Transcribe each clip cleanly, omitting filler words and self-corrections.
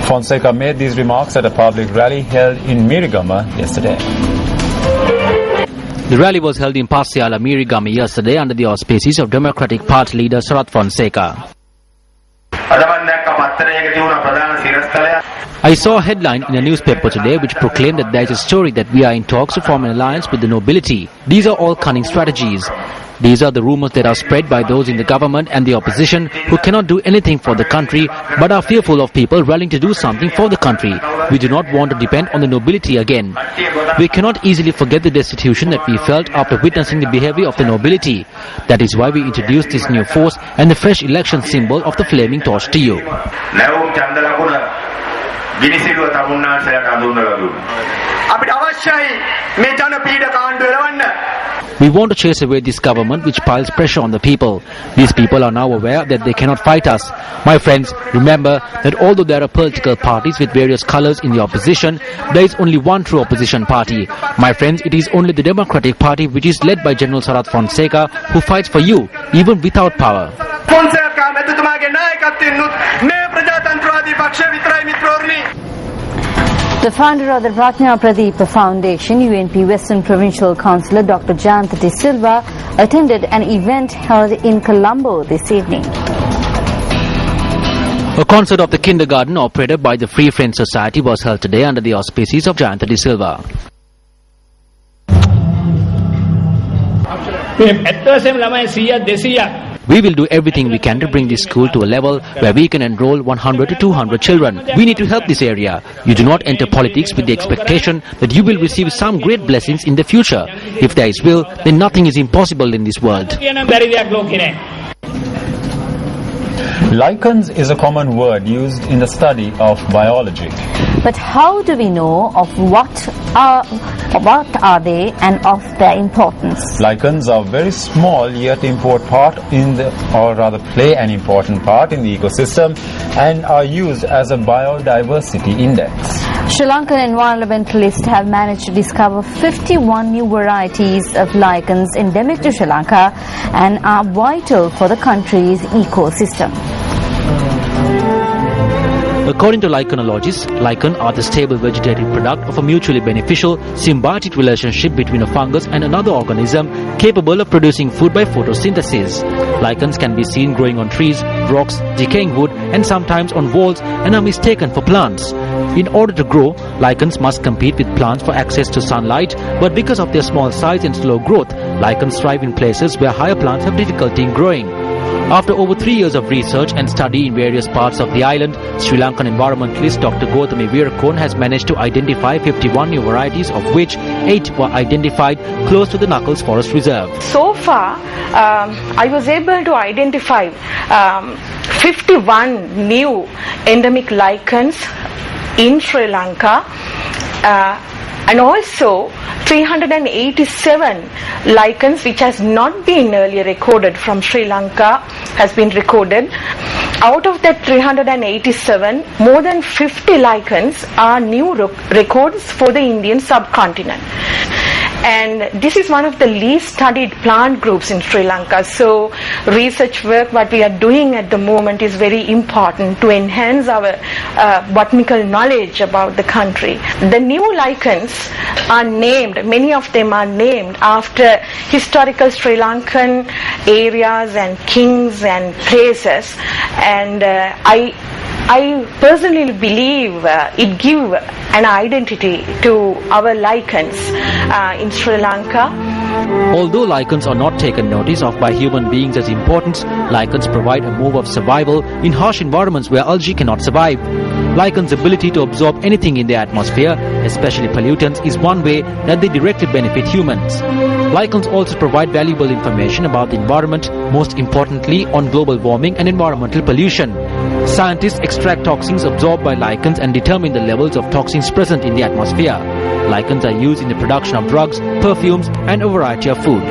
Fonseca made these remarks at a public rally held in Mirigama yesterday. The rally was held in Pasiala, Mirigama yesterday under the auspices of Democratic Party leader Sarath Fonseca. I saw a headline in a newspaper today which proclaimed that there is a story that we are in talks to form an alliance with the nobility. These are all cunning strategies. These are the rumors that are spread by those in the government and the opposition who cannot do anything for the country but are fearful of people willing to do something for the country. We do not want to depend on the nobility again. We cannot easily forget the destitution that we felt after witnessing the behavior of the nobility. That is why we introduced this new force and the fresh election symbol of the flaming torch to you. We want to chase away this government which piles pressure on the people. These people are now aware that they cannot fight us. My friends, remember that although there are political parties with various colors in the opposition, there is only one true opposition party. My friends, it is only the Democratic Party which is led by General Sarath Fonseca who fights for you, even without power. The founder of the Ratna Pradeepa Foundation, UNP Western Provincial Councillor Dr. Jayantha De Silva, attended an event held in Colombo this evening. A concert of the kindergarten operated by the Free Friends Society was held today under the auspices of Jayantha De Silva. We will do everything we can to bring this school to a level where we can enroll 100 to 200 children. We need to help this area. You do not enter politics with the expectation that you will receive some great blessings in the future. If there is will, then nothing is impossible in this world. Lichens is a common word used in the study of biology. But how do we know of what are they and of their importance? Lichens are very small yet play an important part in the ecosystem and are used as a biodiversity index. Sri Lankan environmentalists have managed to discover 51 new varieties of lichens endemic to Sri Lanka and are vital for the country's ecosystem. According to lichenologists, lichen are the stable vegetative product of a mutually beneficial symbiotic relationship between a fungus and another organism capable of producing food by photosynthesis. Lichens can be seen growing on trees, rocks, decaying wood and sometimes on walls and are mistaken for plants. In order to grow, lichens must compete with plants for access to sunlight, but because of their small size and slow growth, lichens thrive in places where higher plants have difficulty in growing. After over 3 years of research and study in various parts of the island, Sri Lankan environmentalist Dr. Gautami Veerakone has managed to identify 51 new varieties, of which 8 were identified close to the Knuckles Forest Reserve. So far, I was able to identify 51 new endemic lichens in Sri Lanka and also 387 lichens which has not been earlier recorded from Sri Lanka has been recorded. Out of that 387, more than 50 lichens are new records for the Indian subcontinent. And this is one of the least studied plant groups in Sri Lanka. So research work what we are doing at the moment is very important to enhance our botanical knowledge about the country. The new lichens are named, many of them are named after historical Sri Lankan areas and kings and places. And I personally believe it gives an identity to our lichens in Sri Lanka. Although lichens are not taken notice of by human beings as important, lichens provide a mode of survival in harsh environments where algae cannot survive. Lichens' ability to absorb anything in the atmosphere, especially pollutants, is one way that they directly benefit humans. Lichens also provide valuable information about the environment, most importantly on global warming and environmental pollution. Scientists extract toxins absorbed by lichens and determine the levels of toxins present in the atmosphere. Lichens are used in the production of drugs, perfumes and a variety of food.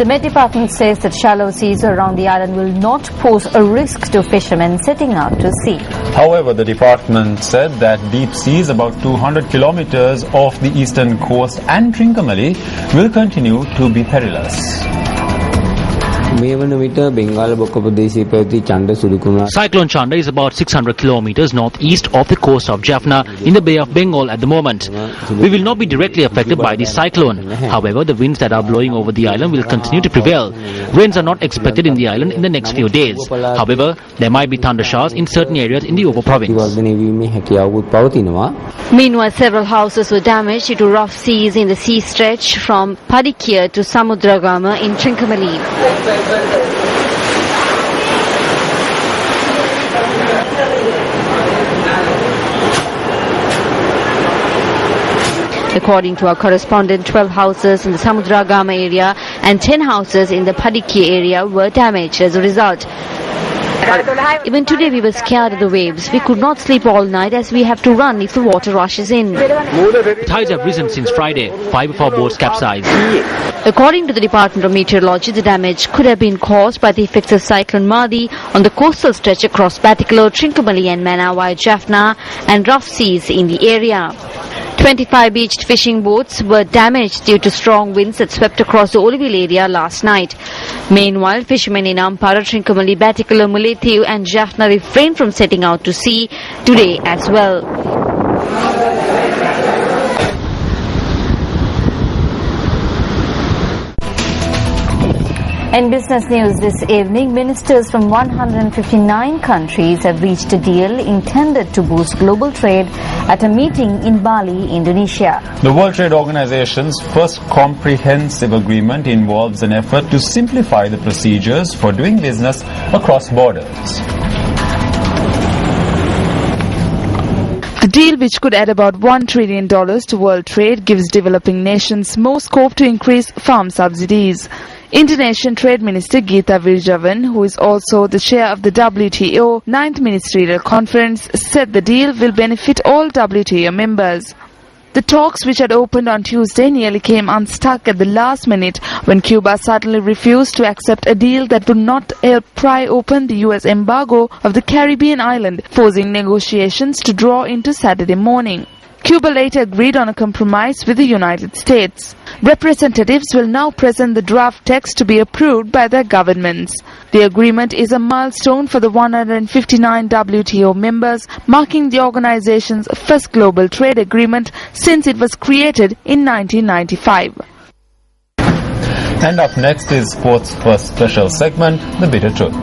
The Met Department says that shallow seas around the island will not pose a risk to fishermen setting out to sea. However, the department said that deep seas about 200 kilometers off the eastern coast and Trincomalee will continue to be perilous. Cyclone Chanda is about 600 kilometers northeast of the coast of Jaffna in the Bay of Bengal at the moment. We will not be directly affected by this cyclone. However, the winds that are blowing over the island will continue to prevail. Rains are not expected in the island in the next few days. However, there might be thunder showers in certain areas in the Over province. Meanwhile, several houses were damaged due to rough seas in the sea stretch from Padikya to Samudragama in Trincomalee. According to our correspondent, 12 houses in the Samudragama area and 10 houses in the Padikya area were damaged as a result. Even today we were scared of the waves. We could not sleep all night as we have to run if the water rushes in. The tides have risen since Friday. 5 of our boats capsized. According to the Department of Meteorology, the damage could have been caused by the effects of Cyclone Madhi on the coastal stretch across Batticaloa, Trincomalee and Manawai, Jaffna and rough seas in the area. 25 beached fishing boats were damaged due to strong winds that swept across the Oliville area last night. Meanwhile, fishermen in Ampara, Trincomalee, Batticaloa, Mullaitivu and Jaffna refrained from setting out to sea today as well. In business news this evening, ministers from 159 countries have reached a deal intended to boost global trade at a meeting in Bali, Indonesia. The World Trade Organization's first comprehensive agreement involves an effort to simplify the procedures for doing business across borders. The deal, which could add about $1 trillion to world trade, gives developing nations more scope to increase farm subsidies. Indonesian Trade Minister Gita Wirjawan, who is also the chair of the WTO 9th Ministerial Conference, said the deal will benefit all WTO members. The talks, which had opened on Tuesday, nearly came unstuck at the last minute when Cuba suddenly refused to accept a deal that would not help pry open the U.S. embargo of the Caribbean island, forcing negotiations to draw into Saturday morning. Cuba later agreed on a compromise with the United States. Representatives will now present the draft text to be approved by their governments. The agreement is a milestone for the 159 WTO members, marking the organization's first global trade agreement since it was created in 1995. And up next is Sports' first special segment, The Bitter Truth.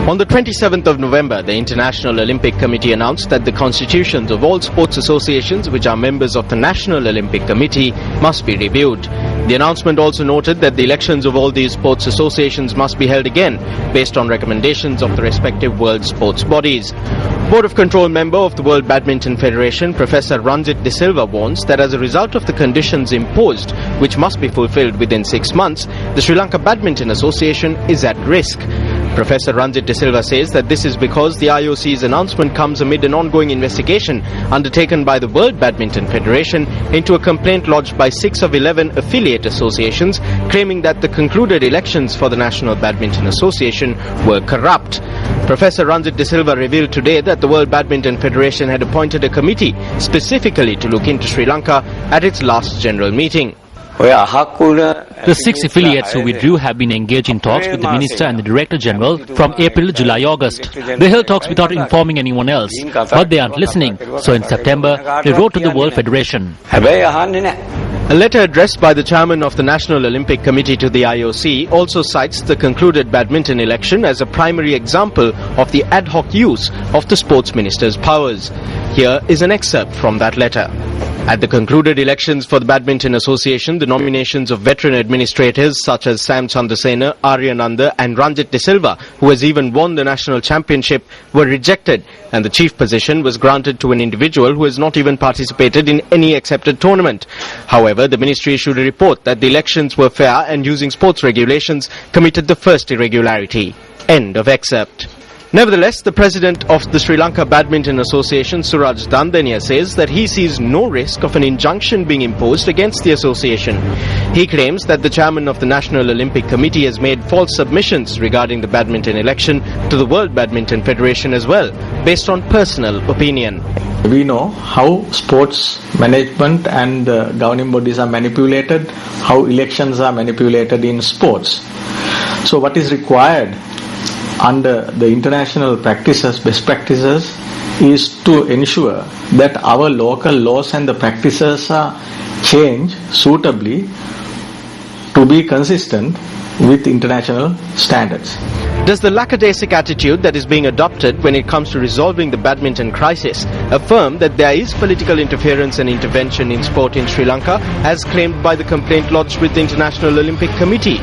On the 27th of November, the International Olympic Committee announced that the constitutions of all sports associations which are members of the National Olympic Committee must be reviewed. The announcement also noted that the elections of all these sports associations must be held again based on recommendations of the respective world sports bodies. Board of Control member of the World Badminton Federation, Professor Ranjit De Silva, warns that as a result of the conditions imposed, which must be fulfilled within 6 months, the Sri Lanka Badminton Association is at risk. Professor Ranjit De Silva says that this is because the IOC's announcement comes amid an ongoing investigation undertaken by the World Badminton Federation into a complaint lodged by 6 of 11 affiliate associations claiming that the concluded elections for the National Badminton Association were corrupt. Professor Ranjit De Silva revealed today that the World Badminton Federation had appointed a committee specifically to look into Sri Lanka at its last general meeting. The 6 affiliates who withdrew have been engaged in talks with the Minister and the Director General from April to July, August. They held talks without informing anyone else, but they aren't listening. So in September, they wrote to the World Federation. A letter addressed by the chairman of the National Olympic Committee to the IOC also cites the concluded badminton election as a primary example of the ad hoc use of the sports minister's powers. Here is an excerpt from that letter. At the concluded elections for the Badminton Association, the nominations of veteran administrators such as Sam Chandrasena, Aryananda and Ranjit De Silva, who has even won the national championship, were rejected, and the chief position was granted to an individual who has not even participated in any accepted tournament. However, the ministry issued a report that the elections were fair and using sports regulations committed the first irregularity. End of excerpt. Nevertheless, the president of the Sri Lanka Badminton Association, Suraj Dandania, says that he sees no risk of an injunction being imposed against the association. He claims that the chairman of the National Olympic Committee has made false submissions regarding the badminton election to the World Badminton Federation as well, based on personal opinion. We know how sports management and governing bodies are manipulated, how elections are manipulated in sports. So what is required under the international practices, best practices, is to ensure that our local laws and the practices are changed suitably to be consistent with international standards. Does the lackadaisic attitude that is being adopted when it comes to resolving the badminton crisis affirm that there is political interference and intervention in sport in Sri Lanka, as claimed by the complaint lodged with the International Olympic Committee?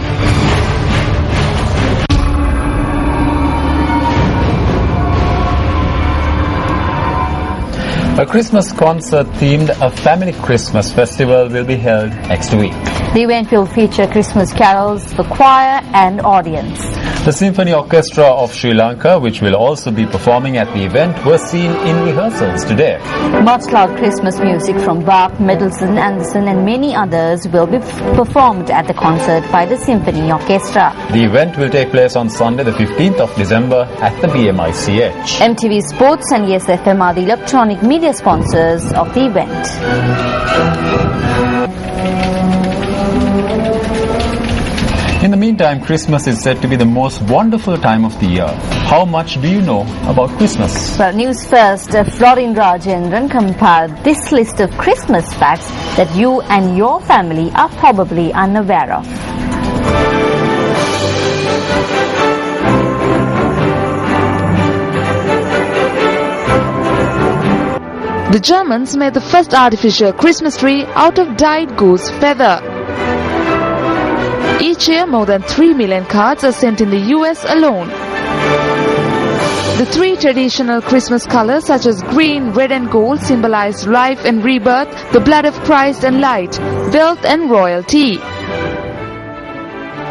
A Christmas concert themed a family Christmas festival will be held next week. The event will feature Christmas carols for choir and audience. The Symphony Orchestra of Sri Lanka, which will also be performing at the event, was seen in rehearsals today. Much loved Christmas music from Bach, Mendelssohn, Anderson and many others will be performed at the concert by the Symphony Orchestra. The event will take place on Sunday the 15th of December at the BMICH. MTV Sports and Yes FM are the electronic media sponsors of the event. In the meantime, Christmas is said to be the most wonderful time of the year. How much do you know about Christmas? Well, Newsfirst, Florin Rajendran compiled this list of Christmas facts that you and your family are probably unaware of. The Germans made the first artificial Christmas tree out of dyed goose feather. Each year, more than 3 million cards are sent in the US alone. The three traditional Christmas colors such as green, red and gold symbolize life and rebirth, the blood of Christ and light, wealth and royalty.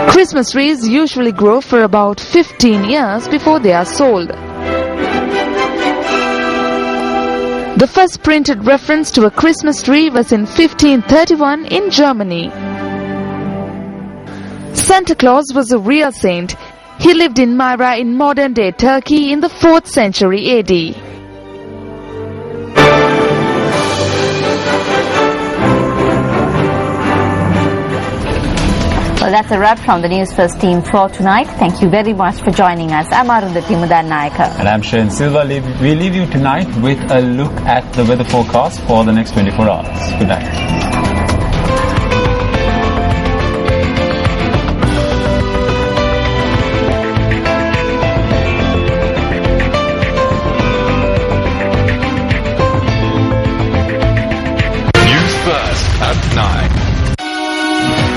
Christmas trees usually grow for about 15 years before they are sold. The first printed reference to a Christmas tree was in 1531 in Germany. Santa Claus was a real saint. He lived in Myra in modern-day Turkey in the 4th century AD. Well, that's a wrap from the Newsfirst team for tonight. Thank you very much for joining us. I'm Arundhati Mudanayaka. And I'm Sharon Silva. We leave you tonight with a look at the weather forecast for the next 24 hours. Good night. Newsfirst at 9.